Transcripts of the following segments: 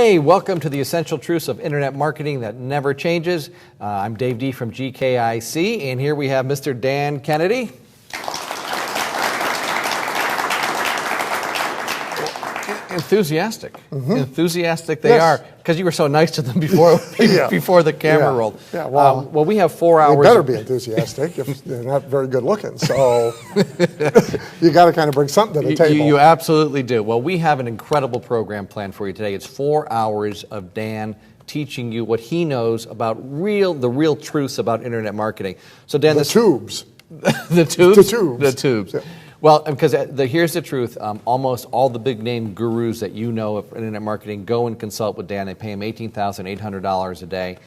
Hey, welcome to the Essential Truths of Internet Marketing That Never Changes. I'm Dave D. from GKIC, and here we have Mr. Dan Kennedy. Enthusiastic. Enthusiastic they are, because you were so nice to them before before the camera rolled. Yeah, well, we have 4 hours. They better be enthusiastic if they're not very good looking. So you got to kind of bring something to the table. You absolutely do. Well, we have an incredible program planned for you today. It's 4 hours of Dan teaching you what he knows about the real truths about internet marketing. So Dan, the tubes. The tubes? The tubes. The tubes. Yeah. Well, because here's the truth. Almost all the big-name gurus that you know of internet marketing go and consult with Dan. They pay him $18,800 a day.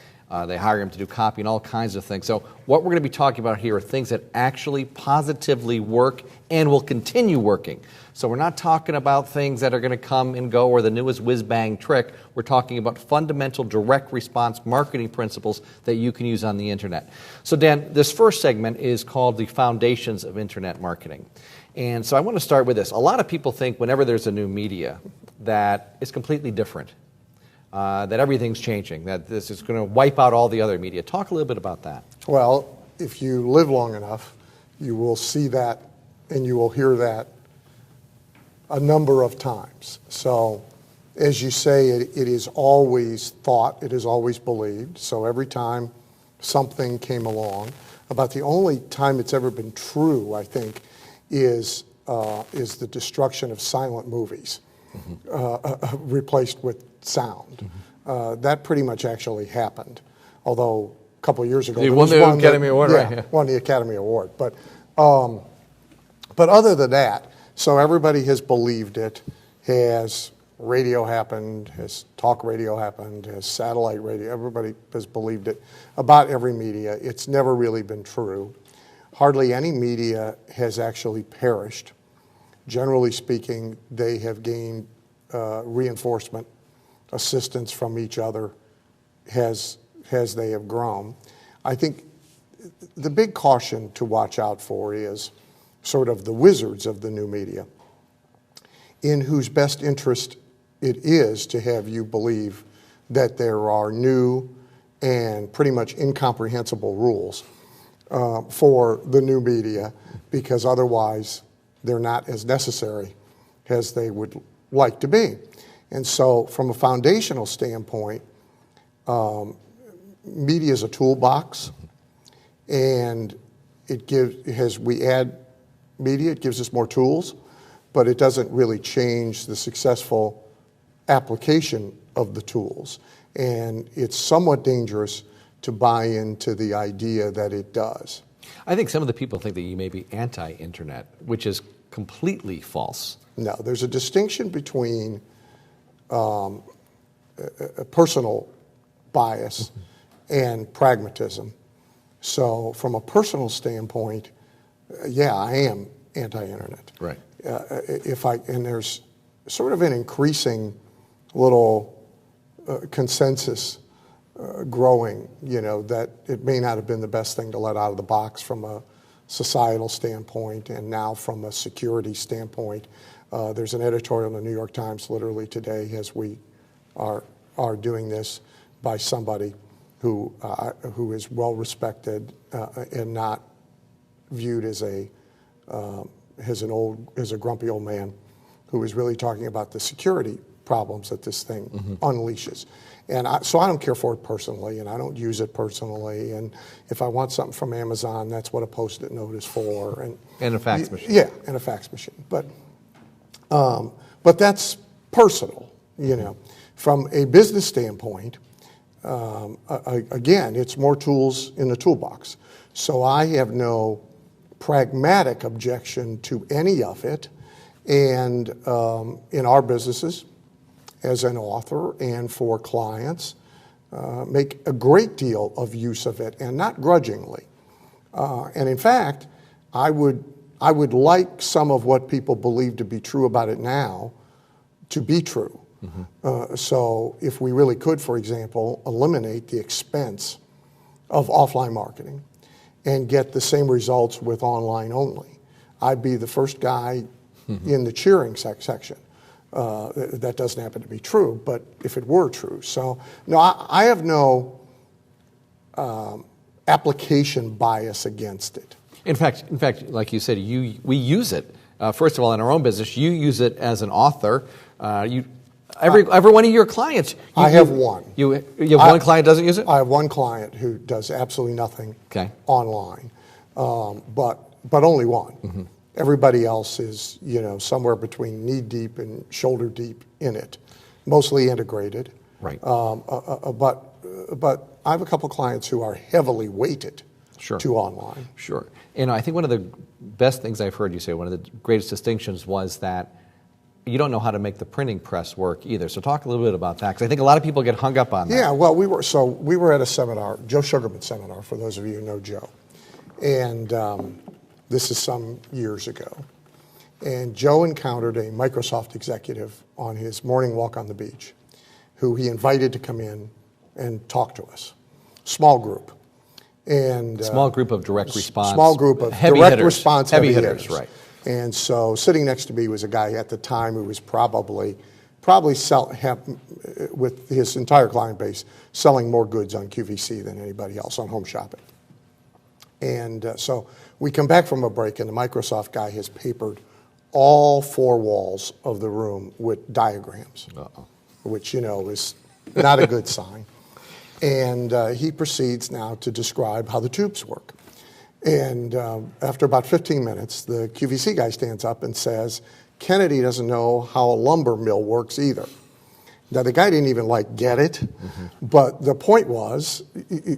They hire him to do copy and all kinds of things. So what we're going to be talking about here are things that actually positively work and will continue working. So we're not talking about things that are going to come and go or the newest whiz-bang trick. We're talking about fundamental direct response marketing principles that you can use on the internet. So Dan, this first segment is called the Foundations of Internet Marketing. And so I want to start with this. A lot of people think whenever there's a new media that it's completely different, that everything's changing, that this is going to wipe out all the other media. Talk a little bit about that. Well, if you live long enough, you will see that and you will hear that a number of times. So as you say, it is always thought, it is always believed. So every time something came along, about the only time it's ever been true, I think, is the destruction of silent movies, replaced with sound. That pretty much actually happened, although a couple of years ago you won the Academy Award, right? Yeah, won the Academy Award. But other than that, so everybody has believed it. Has radio happened? Has talk radio happened? Has satellite radio? Everybody has believed it about every media. It's never really been true. Hardly any media has actually perished. Generally speaking, they have gained reinforcement, assistance from each other as they have grown. I think the big caution to watch out for is sort of the wizards of the new media, in whose best interest it is to have you believe that there are new and pretty much incomprehensible rules for the new media, because otherwise they're not as necessary as they would like to be. And so from a foundational standpoint, media is a toolbox, and as we add media, it gives us more tools, but it doesn't really change the successful application of the tools. And it's somewhat dangerous to buy into the idea that it does. I think some of the people think that you may be anti-internet, which is completely false. No, there's a distinction between a personal bias and pragmatism. So from a personal standpoint, yeah, I am anti-internet. Right. And there's sort of an increasing little consensus growing, that it may not have been the best thing to let out of the box from a societal standpoint, and now from a security standpoint. There's an editorial in the New York Times literally today, as we are doing this, by somebody who is well respected and not viewed as a grumpy old man, who is really talking about the security problems that this thing unleashes. And so I don't care for it personally, and I don't use it personally. And if I want something from Amazon, that's what a Post-it note is for. And a fax machine. Yeah, and a fax machine. But that's personal, From a business standpoint, again, it's more tools in the toolbox. So I have no pragmatic objection to any of it. And in our businesses, as an author and for clients, make a great deal of use of it, and not grudgingly. And in fact, I would like some of what people believe to be true about it now to be true. So if we really could, for example, eliminate the expense of offline marketing and get the same results with online only, I'd be the first guy in the cheering section. That doesn't happen to be true, but if it were true. So, no, I have no application bias against it. In fact, like you said, we use it. First of all, in our own business, you use it as an author. Every one of your clients. I have one. You have one client doesn't use it? I have one client who does absolutely nothing online, but only one. Mm-hmm. Everybody else is, somewhere between knee deep and shoulder deep in it, mostly integrated. Right. But I have a couple clients who are heavily weighted to online. Sure. And I think one of the best things I've heard you say, one of the greatest distinctions was that you don't know how to make the printing press work either. So talk a little bit about that, because I think a lot of people get hung up on that. Yeah, well, we were at a seminar, Joe Sugarman seminar, for those of you who know Joe. And this is some years ago. And Joe encountered a Microsoft executive on his morning walk on the beach, who he invited to come in and talk to us. Small group. And small group of direct response. Small group of heavy direct hitters. response heavy hitters. Right. And so sitting next to me was a guy at the time who was probably with his entire client base, selling more goods on QVC than anybody else on home shopping. And so we come back from a break, and the Microsoft guy has papered all four walls of the room with diagrams, which, is not a good sign. And he proceeds now to describe how the tubes work. And after about 15 minutes, the QVC guy stands up and says, Kennedy doesn't know how a lumber mill works either. Now, the guy didn't even get it, but the point was,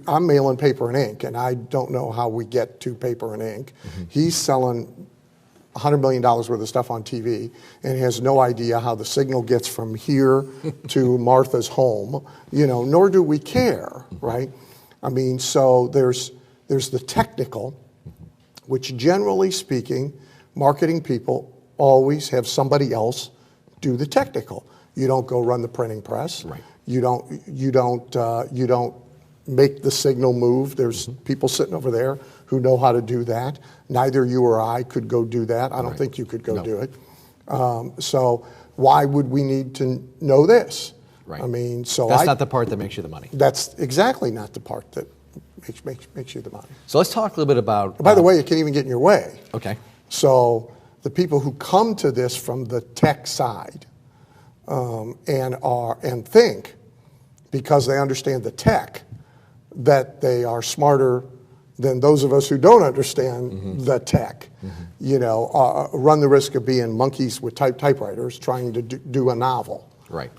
I'm mailing paper and ink, and I don't know how we get to paper and ink. He's selling $100 million worth of stuff on TV and has no idea how the signal gets from here to Martha's home, nor do we care, right? I mean, so there's the technical, which generally speaking, marketing people always have somebody else do the technical. You don't go run the printing press. Right. You don't make the signal move. There's people sitting over there who know how to do that. Neither you or I could go do that. I don't think you could go do it. So why would we need to know this? Right. I mean, that's not the part that makes you the money. That's exactly not the part that makes you the money. So let's talk a little bit about. By the way, it can even get in your way. Okay. So the people who come to this from the tech side and think, because they understand the tech, that they are smarter than those of us who don't understand the tech. Run the risk of being monkeys with typewriters trying to do a novel. Right.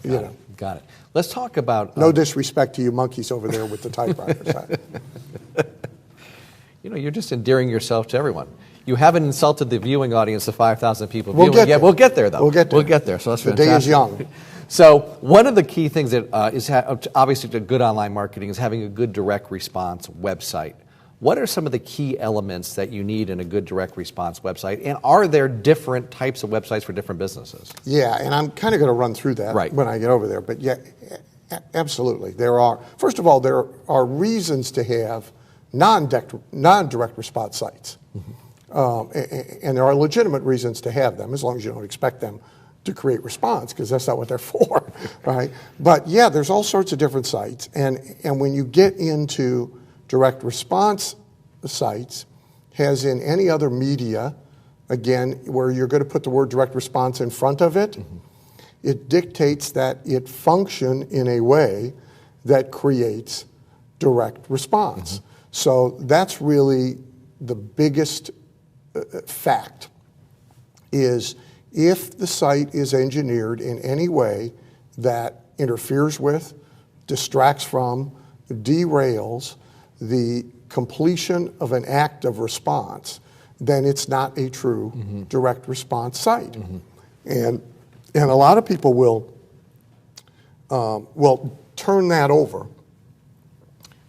Got it. Let's talk about. No disrespect to you monkeys over there with the typewriters. You're just endearing yourself to everyone. You haven't insulted the viewing audience of 5,000 people We'll viewing. get there. We'll get there, though. We'll get there. We'll get there. So that's fantastic. The day is young. So one of the key things that is obviously to good online marketing is having a good direct response website. What are some of the key elements that you need in a good direct response website? And are there different types of websites for different businesses? Yeah, and I'm kind of going to run through that when I get over there. But yeah, absolutely. First of all, there are reasons to have non-direct response sites. And there are legitimate reasons to have them, as long as you don't expect them to create response, because that's not what they're for, right? But yeah, there's all sorts of different sites. And when you get into direct response sites, as in any other media, again, where you're going to put the word direct response in front of it, it dictates that it function in a way that creates direct response. So that's really the biggest fact, is if the site is engineered in any way that interferes with, distracts from, derails the completion of an act of response, then it's not a true direct response site. And a lot of people will turn that over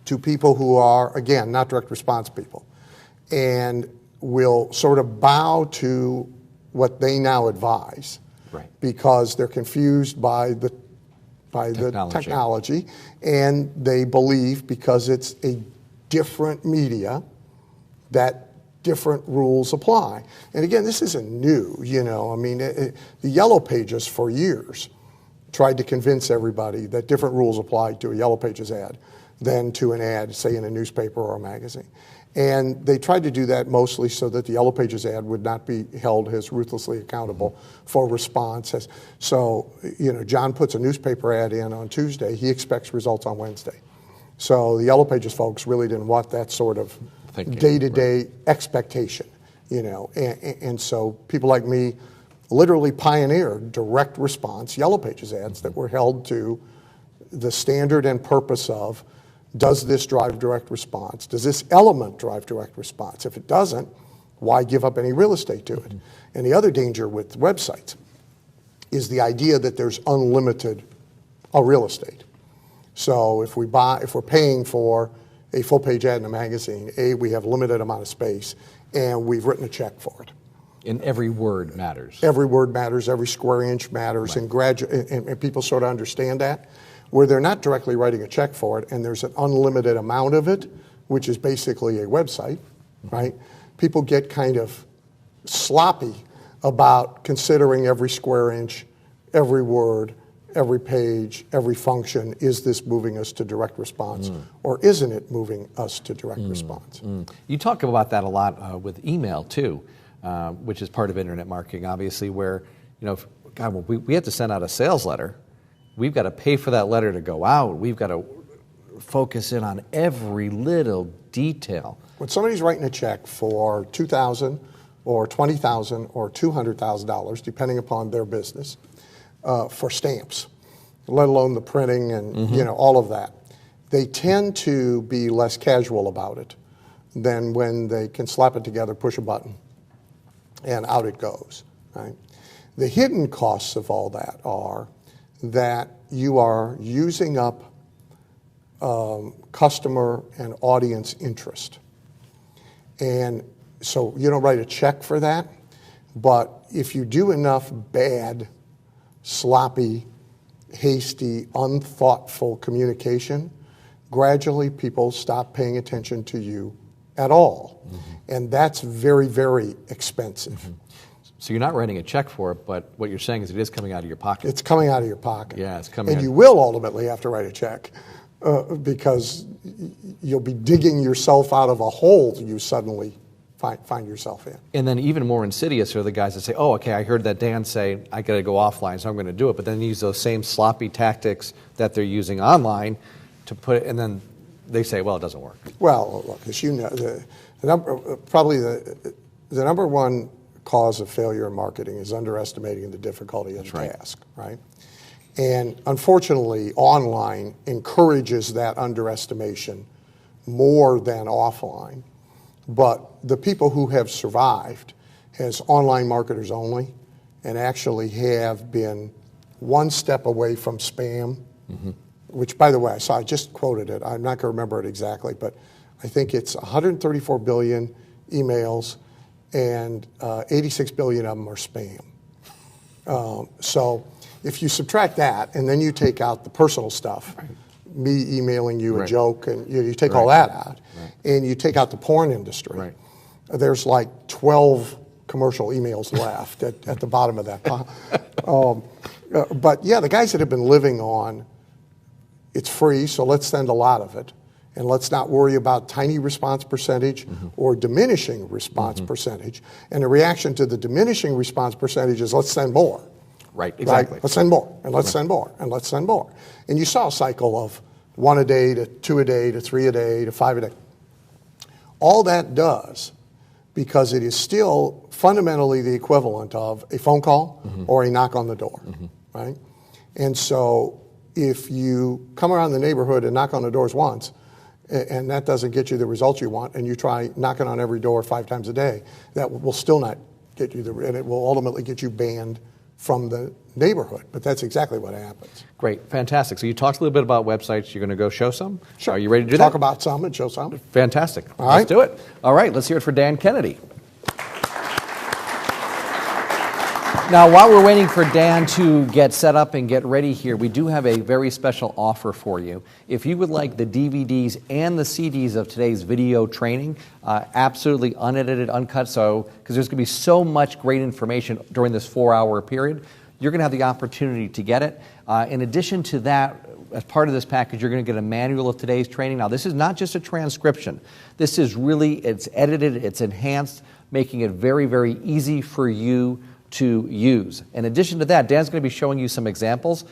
to people who are, again, not direct response people, and will sort of bow to what they now advise, because they're confused by the technology, and they believe because it's a different media that different rules apply. And again, this isn't new, you know. I mean, the Yellow Pages for years tried to convince everybody that different rules applied to a Yellow Pages ad than to an ad, say, in a newspaper or a magazine. And they tried to do that mostly so that the Yellow Pages ad would not be held as ruthlessly accountable for response. So, you know, John puts a newspaper ad in on Tuesday, he expects results on Wednesday. So the Yellow Pages folks really didn't want that sort of day-to-day expectation, you know. And so people like me literally pioneered direct response Yellow Pages ads that were held to the standard and purpose of, does this drive direct response? Does this element drive direct response? If it doesn't, why give up any real estate to it? And the other danger with websites is the idea that there's unlimited real estate. So if we're paying for a full page ad in a magazine, we have a limited amount of space and we've written a check for it. And every word matters. Every word matters, every square inch matters, right. And people sort of understand that. Where they're not directly writing a check for it and there's an unlimited amount of it, which is basically a website, right? People get kind of sloppy about considering every square inch, every word, every page, every function. Is this moving us to direct response or isn't it moving us to direct response? You talk about that a lot with email too, which is part of internet marketing, obviously, where, you know, God, we have to send out a sales letter. We've got to pay for that letter to go out. We've got to focus in on every little detail. When somebody's writing a check for $2,000 or $20,000 or $200,000, depending upon their business, for stamps, let alone the printing and you know, all of that, they tend to be less casual about it than when they can slap it together, push a button, and out it goes. Right? The hidden costs of all that are that you are using up customer and audience interest. And so you don't write a check for that, but if you do enough bad, sloppy, hasty, unthoughtful communication, gradually people stop paying attention to you at all. And that's very, very expensive. So you're not writing a check for it, but what you're saying is it is coming out of your pocket. It's coming out of your pocket. Yeah, it's coming out. And you will ultimately have to write a check because you'll be digging yourself out of a hole you suddenly find yourself in. And then even more insidious are the guys that say, oh, okay, I heard that Dan say I got to go offline, so I'm going to do it. But then they use those same sloppy tactics that they're using online to put it, and then they say, well, it doesn't work. Well, look, as you know, the number one cause of failure in marketing is underestimating the difficulty of the task, right? And unfortunately, online encourages that underestimation more than offline. But the people who have survived as online marketers only and actually have been one step away from spam, which, by the way, I just quoted it. I'm not going to remember it exactly, but I think it's 134 billion emails and 86 billion of them are spam. So if you subtract that and then you take out the personal stuff, me emailing you a joke, and you take all that out, and you take out the porn industry, there's like 12 commercial emails left at the bottom of that pile. But yeah, the guys that have been living on, it's free, so let's send a lot of it. And let's not worry about tiny response percentage or diminishing response percentage. And the reaction to the diminishing response percentage is let's send more. Right, exactly. Let's send more, and let's send more, and let's send more. And you saw a cycle of 1 a day to 2 a day to 3 a day to 5 a day. All that does, because it is still fundamentally the equivalent of a phone call or a knock on the door, right? And so if you come around the neighborhood and knock on the doors once, and that doesn't get you the results you want, and you try knocking on every door 5 times a day, that will still not get you and it will ultimately get you banned from the neighborhood. But that's exactly what happens. Great, fantastic. So you talked a little bit about websites. You're going to go show some? Sure. Are you ready to do that? Talk about some and show some. Fantastic. All right. Let's do it. All right, let's hear it for Dan Kennedy. Now, while we're waiting for Dan to get set up and get ready here, we do have a very special offer for you. If you would like the DVDs and the CDs of today's video training, absolutely unedited, uncut, because there's going to be so much great information during this 4-hour period, you're going to have the opportunity to get it. In addition to that, as part of this package, you're going to get a manual of today's training. Now, this is not just a transcription. This is really, it's edited, it's enhanced, making it very, very easy for you to use. In addition to that, Dan's going to be showing you some examples.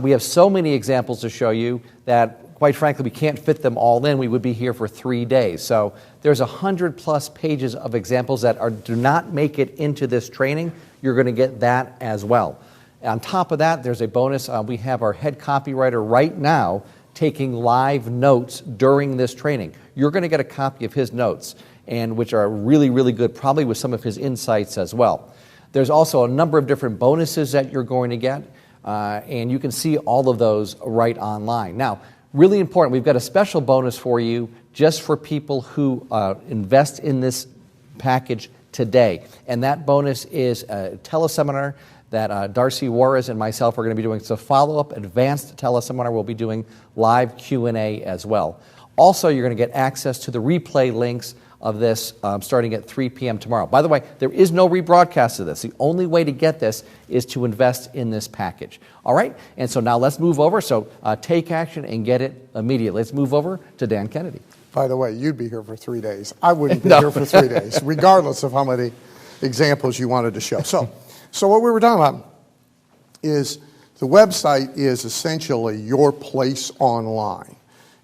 We have so many examples to show you that, quite frankly, we can't fit them all in. We would be here for 3 days. So there's 100+ pages of examples that do not make it into this training. You're going to get that as well. On top of that, there's a bonus. We have our head copywriter right now taking live notes during this training. You're going to get a copy of his notes, and which are really, really good, probably with some of his insights as well. There's also a number of different bonuses that you're going to get, and you can see all of those right online. Now, really important, we've got a special bonus for you just for people who invest in this package today, and that bonus is a teleseminar that Darcy Juarez and myself are going to be doing. It's a follow-up advanced teleseminar. We'll be doing live Q&A as well. Also, you're going to get access to the replay links of this starting at 3 p.m. tomorrow. By the way, there is no rebroadcast of this. The only way to get this is to invest in this package. All right? And so now let's move over. So take action and get it immediately. Let's move over to Dan Kennedy. By the way, you'd be here for 3 days. I wouldn't be here for 3 days, regardless of how many examples you wanted to show. So what we were talking about is the website is essentially your place online.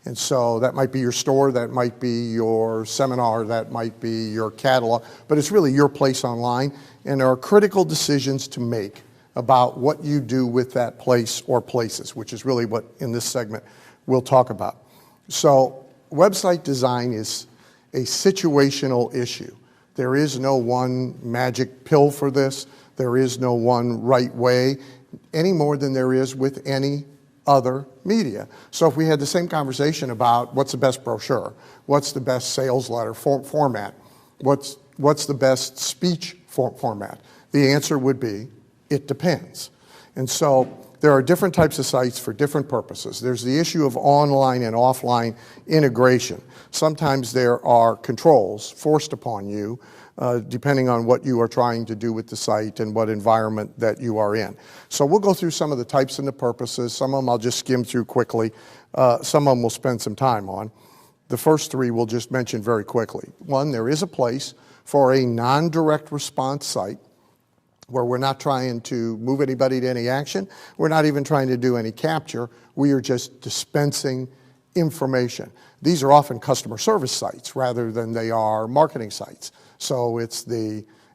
And so that might be your store, that might be your seminar, that might be your catalog, but it's really your place online. And there are critical decisions to make about what you do with that place or places, which is really what in this segment we'll talk about. So website design is a situational issue. There is no one magic pill for this. There is no one right way, any more than there is with any other media. So if we had the same conversation about what's the best brochure, what's the best sales letter format, what's the best speech format, the answer would be, it depends. And so there are different types of sites for different purposes. There's the issue of online and offline integration. Sometimes there are controls forced upon you depending on what you are trying to do with the site and what environment that you are in. So we'll go through some of the types and the purposes. Some of them I'll just skim through quickly. Some of them we'll spend some time on. The first three we'll just mention very quickly. One, there is a place for a non-direct response site where we're not trying to move anybody to any action. We're not even trying to do any capture. We are just dispensing information. These are often customer service sites rather than they are marketing sites. So it's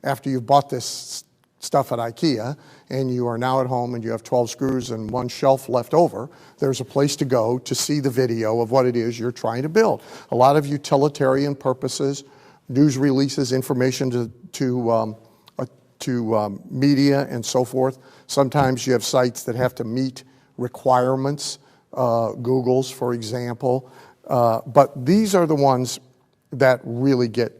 after you've bought this stuff at IKEA and you are now at home and you have 12 screws and one shelf left over, there's a place to go to see the video of what it is you're trying to build. A lot of utilitarian purposes, news releases, information to media and so forth. Sometimes you have sites that have to meet requirements, Google's, for example. But these are the ones that really get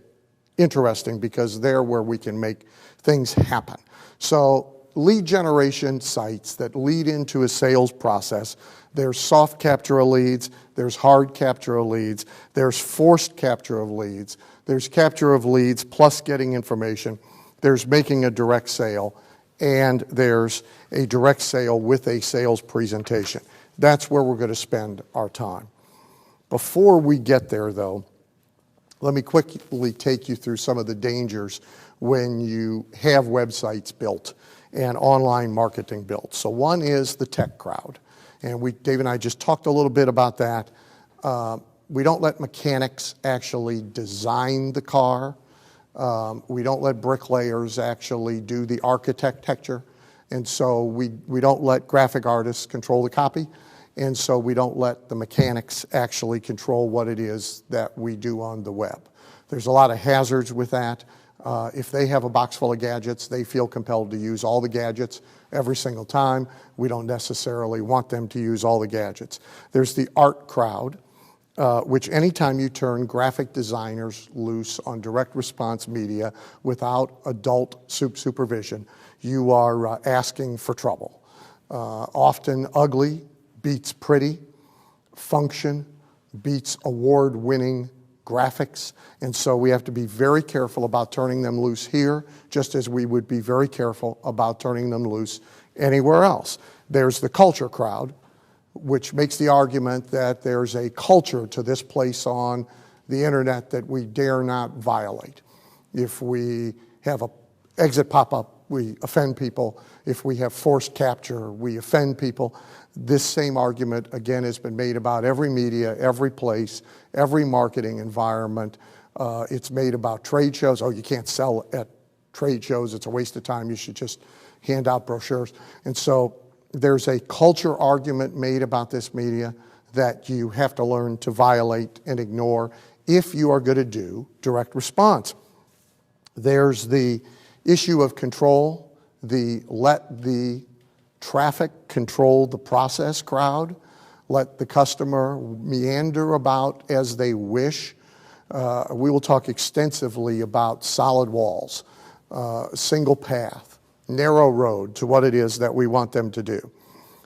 interesting because they're where we can make things happen. So lead generation sites that lead into a sales process, there's soft capture of leads, there's hard capture of leads, there's forced capture of leads, there's capture of leads plus getting information, there's making a direct sale, and there's a direct sale with a sales presentation. That's where we're going to spend our time. Before we get there, though, let me quickly take you through some of the dangers when you have websites built and online marketing built. So one is the tech crowd. And Dave and I just talked a little bit about that. We don't let mechanics actually design the car. We don't let bricklayers actually do the architecture. And so we don't let graphic artists control the copy. And so we don't let the mechanics actually control what it is that we do on the web. There's a lot of hazards with that. If they have a box full of gadgets, they feel compelled to use all the gadgets every single time. We don't necessarily want them to use all the gadgets. There's the art crowd. which anytime you turn graphic designers loose on direct response media without adult supervision, you are asking for trouble. Often ugly beats pretty, function beats award-winning graphics, and so we have to be very careful about turning them loose here, just as we would be very careful about turning them loose anywhere else. There's the culture crowd, which makes the argument that there's a culture to this place on the internet that we dare not violate. If we have an exit pop-up, we offend people. If we have forced capture, we offend people. This same argument, again, has been made about every media, every place, every marketing environment. It's made about trade shows. Oh, you can't sell at trade shows. It's a waste of time. You should just hand out brochures. And so there's a culture argument made about this media that you have to learn to violate and ignore if you are going to do direct response. There's the issue of control, the let the traffic control the process crowd, let the customer meander about as they wish. We will talk extensively about solid walls, single path, narrow road to what it is that we want them to do.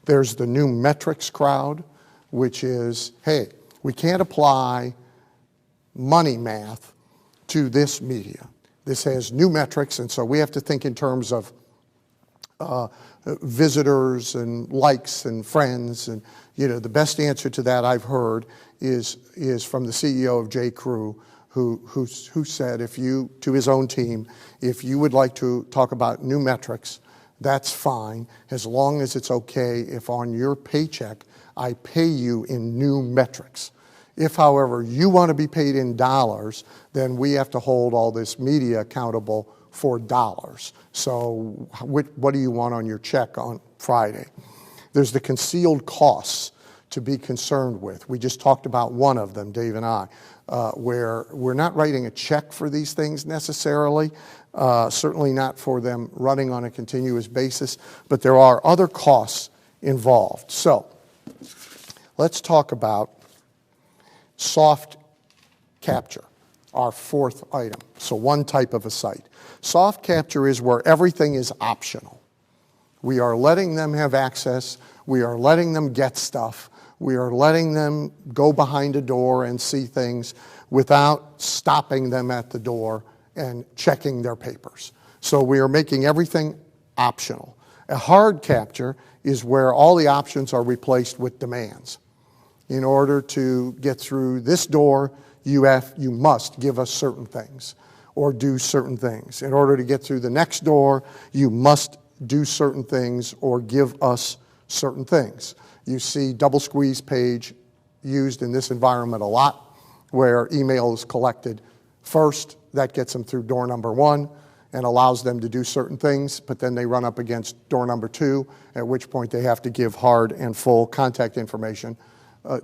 There's the new metrics crowd, which is, hey, we can't apply money math to this media. This has new metrics, and so we have to think in terms of visitors and likes and friends. And the best answer to that I've heard is from the CEO of J.Crew, who said, to his own team, if you would like to talk about new metrics, that's fine, as long as it's okay if on your paycheck I pay you in new metrics. If, however, you want to be paid in dollars, then we have to hold all this media accountable for dollars. So what do you want on your check on Friday? There's the concealed costs to be concerned with. We just talked about one of them, Dave and I, where we're not writing a check for these things necessarily, certainly not for them running on a continuous basis, but there are other costs involved. So let's talk about soft capture, our fourth item. So one type of a site. Soft capture is where everything is optional. We are letting them have access. We are letting them get stuff. We are letting them go behind a door and see things without stopping them at the door and checking their papers. So we are making everything optional. A hard capture is where all the options are replaced with demands. In order to get through this door, you must give us certain things or do certain things. In order to get through the next door, you must do certain things or give us certain things. You see double squeeze page used in this environment a lot, where email is collected first. That gets them through door number one and allows them to do certain things, but then they run up against door number two, at which point they have to give hard and full contact information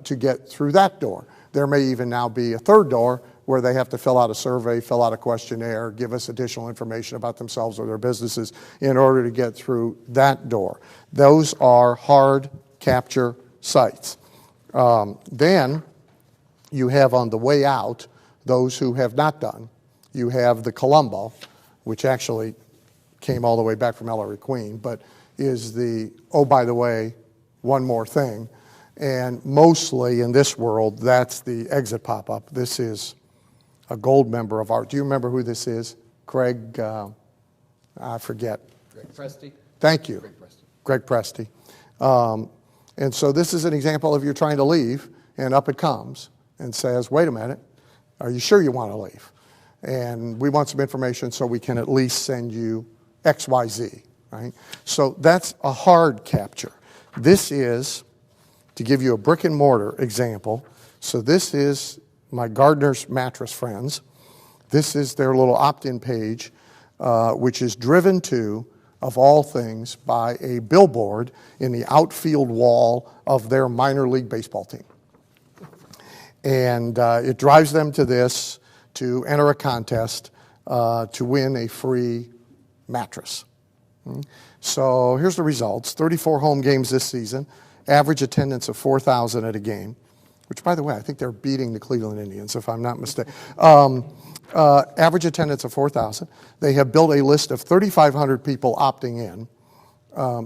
to get through that door. There may even now be a third door where they have to fill out a survey, fill out a questionnaire, give us additional information about themselves or their businesses in order to get through that door. Those are hard capture sites. Then you have on the way out those who have not done. You have the Columbo, which actually came all the way back from Ellery Queen, but is the, oh, by the way, one more thing. And mostly in this world, that's the exit pop-up. This is a gold member of ours. Do you remember who this is? Craig, I forget. Greg Presty. Thank you. Greg Presty. And so this is an example of you're trying to leave, and up it comes and says, wait a minute, are you sure you want to leave? And we want some information so we can at least send you X, Y, Z, right? So that's a hard capture. This is, to give you a brick and mortar example, so this is my Gardner's Mattress Friends. This is their little opt-in page, which is driven to, of all things, by a billboard in the outfield wall of their minor league baseball team. And it drives them to this to enter a contest to win a free mattress. So here's the results. 34 home games this season, average attendance of 4,000 at a game. which, by the way, I think they're beating the Cleveland Indians, if I'm not mistaken. Average attendance of 4,000. They have built a list of 3,500 people opting in.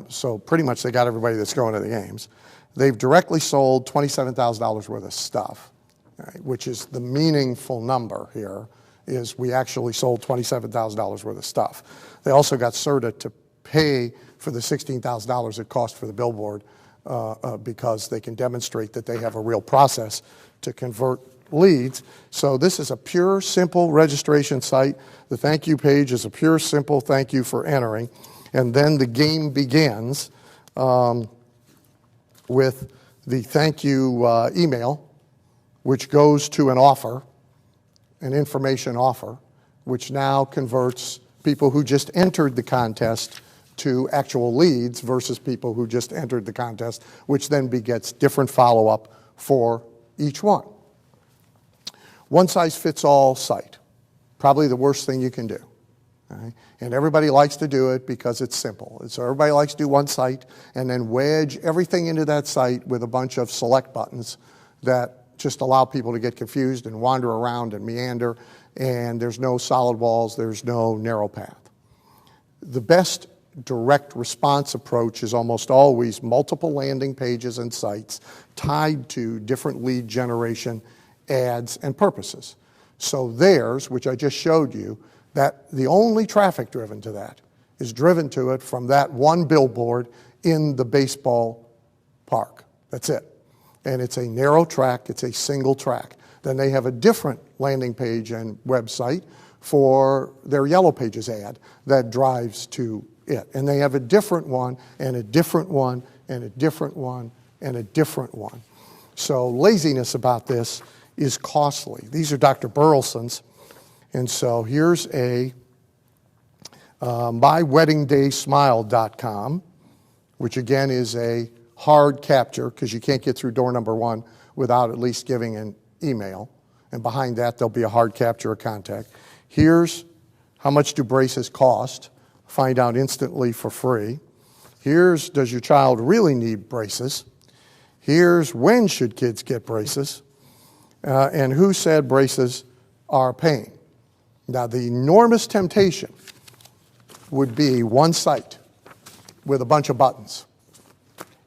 So pretty much they got everybody that's going to the games. They've directly sold $27,000 worth of stuff, right, which is the meaningful number here, is we actually sold $27,000 worth of stuff. They also got CERTA to pay for the $16,000 it cost for the billboard because they can demonstrate that they have a real process to convert leads. So this is a pure, simple registration site. The thank you page is a pure, simple thank you for entering. And then the game begins with the thank you email, which goes to an offer, an information offer, which now converts people who just entered the contest to actual leads versus people who just entered the contest, which then begets different follow-up for each one. One-size-fits-all site, probably the worst thing you can do. Right? And everybody likes to do it because it's simple. So everybody likes to do one site and then wedge everything into that site with a bunch of select buttons that just allow people to get confused and wander around and meander, and there's no solid walls, there's no narrow path. The best direct response approach is almost always multiple landing pages and sites tied to different lead generation ads and purposes. So theirs, which I just showed you, that the only traffic driven to that is driven to it from that one billboard in the baseball park. That's it. And it's a narrow track, it's a single track. Then they have a different landing page and website for their Yellow Pages ad that drives to it. And they have a different one, and a different one, and a different one, and a different one. So laziness about this is costly. These are Dr. Burleson's. And so here's a myweddingdaysmile.com, which again is a hard capture because you can't get through door number one without at least giving an email. And behind that, there'll be a hard capture of contact. Here's how much do braces cost. Find out instantly for free. Here's, does your child really need braces? Here's, when should kids get braces? And who said braces are a pain? Now, the enormous temptation would be one site with a bunch of buttons.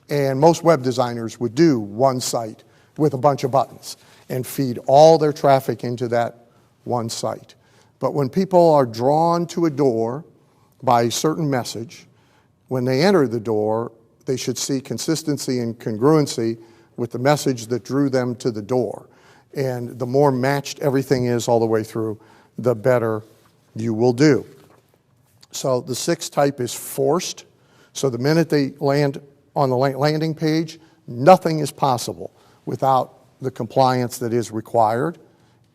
And most web designers would do one site with a bunch of buttons and feed all their traffic into that one site. But when people are drawn to a door by a certain message, when they enter the door, they should see consistency and congruency with the message that drew them to the door. And the more matched everything is all the way through, the better you will do. So the sixth type is forced. So the minute they land on the landing page, nothing is possible without the compliance that is required.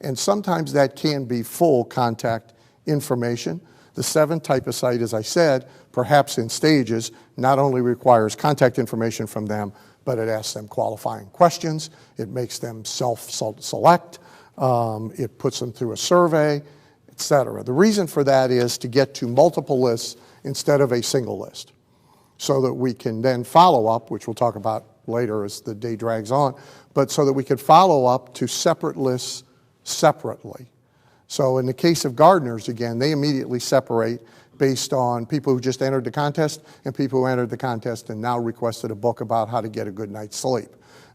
And sometimes that can be full contact information. The seventh type of site, as I said, perhaps in stages, not only requires contact information from them, but it asks them qualifying questions. It makes them self-select. It puts them through a survey, etc. The reason for that is to get to multiple lists instead of a single list, so that we can then follow up, which we'll talk about later as the day drags on, but so that we could follow up to separate lists separately. So in the case of gardeners, again, they immediately separate based on people who just entered the contest and people who entered the contest and now requested a book about how to get a good night's sleep.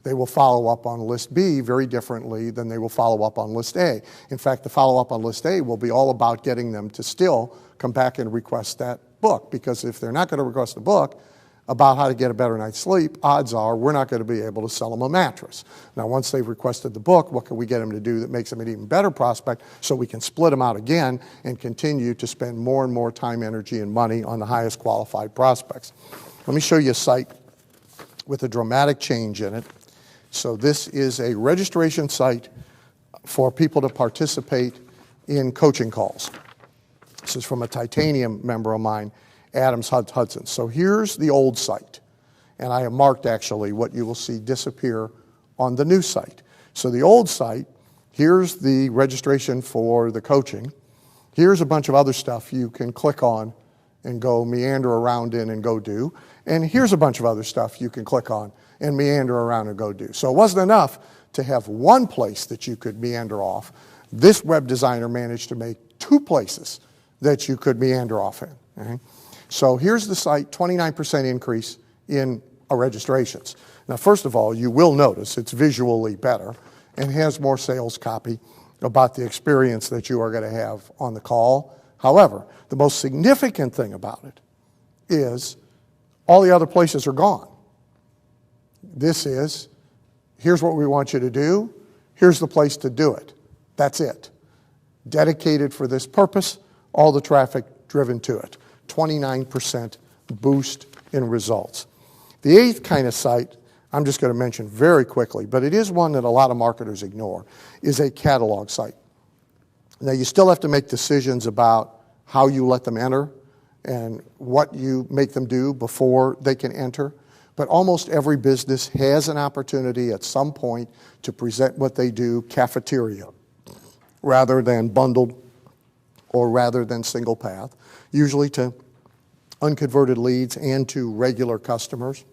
They will follow up on list B very differently than they will follow up on list A. In fact, the follow-up on list A will be all about getting them to still come back and request that book, because if they're not going to request a book about how to get a better night's sleep, odds are we're not going to be able to sell them a mattress. Now, once they've requested the book, what can we get them to do that makes them an even better prospect so we can split them out again and continue to spend more and more time, energy, and money on the highest qualified prospects? Let me show you a site with a dramatic change in it. So this is a registration site for people to participate in coaching calls. This is from a Titanium member of mine, Adams Hudson. So here's the old site, and I have marked actually what you will see disappear on the new site. So the old site, here's the registration for the coaching. Here's a bunch of other stuff you can click on and go meander around in and go do. And here's a bunch of other stuff you can click on and meander around and go do. So it wasn't enough to have one place that you could meander off. This web designer managed to make 2 places that you could meander off in. Okay? So here's the site, 29% increase in registrations. Now, first of all, you will notice it's visually better and has more sales copy about the experience that you are going to have on the call. However, the most significant thing about it is all the other places are gone. This is, here's what we want you to do, here's the place to do it. That's it. Dedicated for this purpose, all the traffic driven to it. 29% boost in results. The 8th kind of site, I'm just going to mention very quickly, but it is one that a lot of marketers ignore, is a catalog site. Now, you still have to make decisions about how you let them enter and what you make them do before they can enter. But almost every business has an opportunity at some point to present what they do cafeteria rather than bundled or rather than single path, usually to unconverted leads and to regular customers.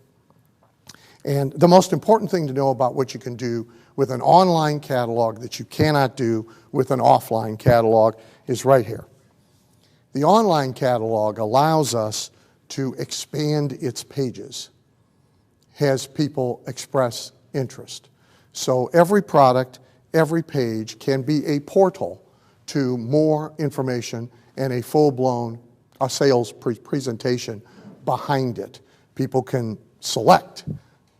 And the most important thing to know about what you can do with an online catalog that you cannot do with an offline catalog is right here. The online catalog allows us to expand its pages, has people express interest. So every product, every page can be a portal to more information and a full-blown sales presentation behind it. People can select,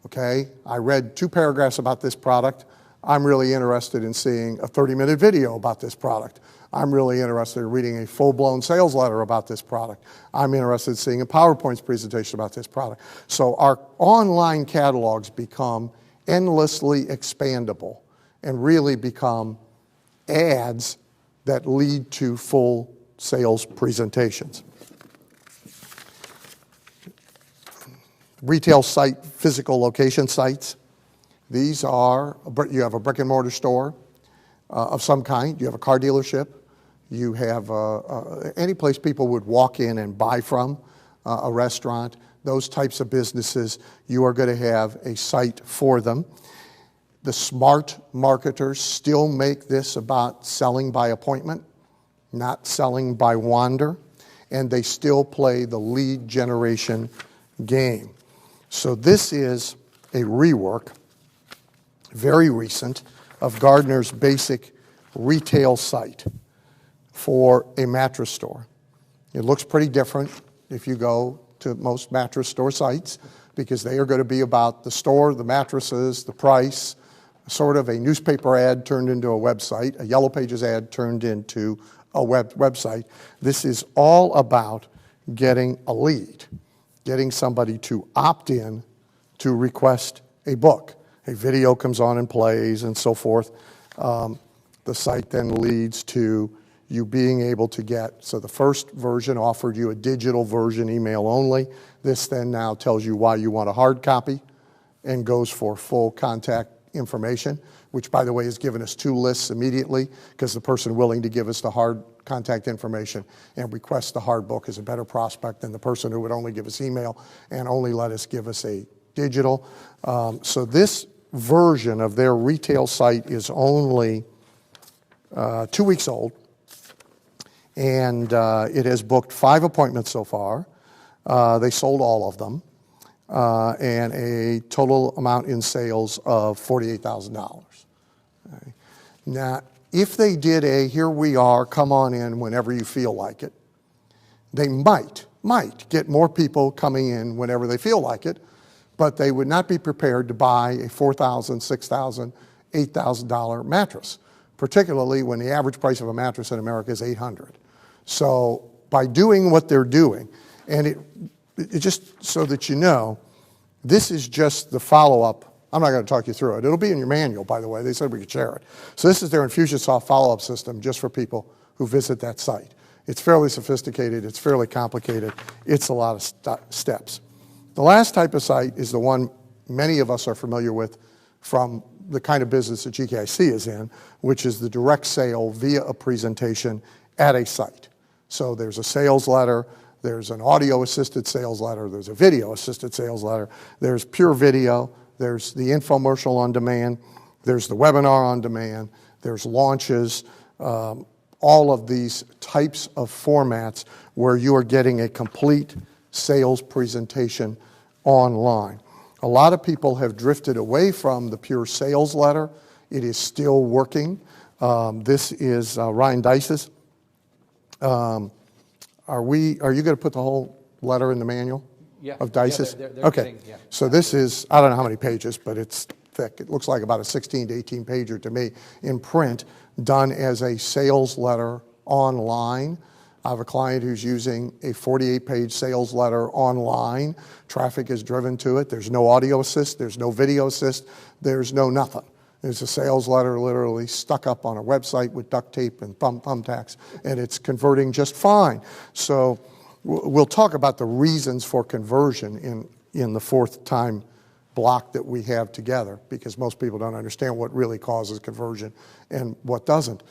okay, I read 2 paragraphs about this product. I'm really interested in seeing a 30-minute video about this product. I'm really interested in reading a full-blown sales letter about this product. I'm interested in seeing a PowerPoint presentation about this product. So our online catalogs become endlessly expandable and really become ads that lead to full sales presentations. Retail site, physical location sites. These are, you have a brick and mortar store of some kind, you have a car dealership, you have any place people would walk in and buy from, a restaurant, those types of businesses, you are going to have a site for them. The smart marketers still make this about selling by appointment, not selling by wander, and they still play the lead generation game. So this is a rework, very recent, of Gardner's basic retail site for a mattress store. It looks pretty different if you go to most mattress store sites because they are going to be about the store, the mattresses, the price, sort of a newspaper ad turned into a website, a Yellow Pages ad turned into a website. This is all about getting a lead, getting somebody to opt in to request a book. A video comes on and plays and so forth. The site then leads to you being able to get, so the first version offered you a digital version, email only. This then now tells you why you want a hard copy and goes for full contact information, which by the way has given us 2 lists immediately because the person willing to give us the hard contact information and request the hard book is a better prospect than the person who would only give us email and only let us give us a digital. So this version of their retail site is only 2 weeks old, and it has booked 5 appointments so far. They sold all of them, and a total amount in sales of $48,000. Okay. Now, if they did a here we are, come on in whenever you feel like it, they might get more people coming in whenever they feel like it, but they would not be prepared to buy a $4,000, $6,000, $8,000 mattress, particularly when the average price of a mattress in America is $800. So by doing what they're doing, and it just so that you know, this is just the follow-up. I'm not going to talk you through it. It'll be in your manual, by the way. They said we could share it. So this is their Infusionsoft follow-up system just for people who visit that site. It's fairly sophisticated. It's fairly complicated. It's a lot of steps. The last type of site is the one many of us are familiar with from the kind of business that GKIC is in, which is the direct sale via a presentation at a site. So there's a sales letter, there's an audio-assisted sales letter, there's a video-assisted sales letter, there's pure video, there's the infomercial on demand, there's the webinar on demand, there's launches, all of these types of formats where you are getting a complete sales presentation online. A lot of people have drifted away from the pure sales letter. It is still working. This is Ryan Dice's. Are you going to put the whole letter in the manual of Dice's? Yeah, they're okay. getting, yeah. So this is, I don't know how many pages, but it's thick. It looks like about a 16 to 18 pager to me in print, done as a sales letter online. I have a client who's using a 48-page sales letter online. Traffic is driven to it. There's no audio assist. There's no video assist. There's no nothing. It's a sales letter literally stuck up on a website with duct tape and thumbtacks, and it's converting just fine. So we'll talk about the reasons for conversion in the fourth time block that we have together, because most people don't understand what really causes conversion and what doesn't.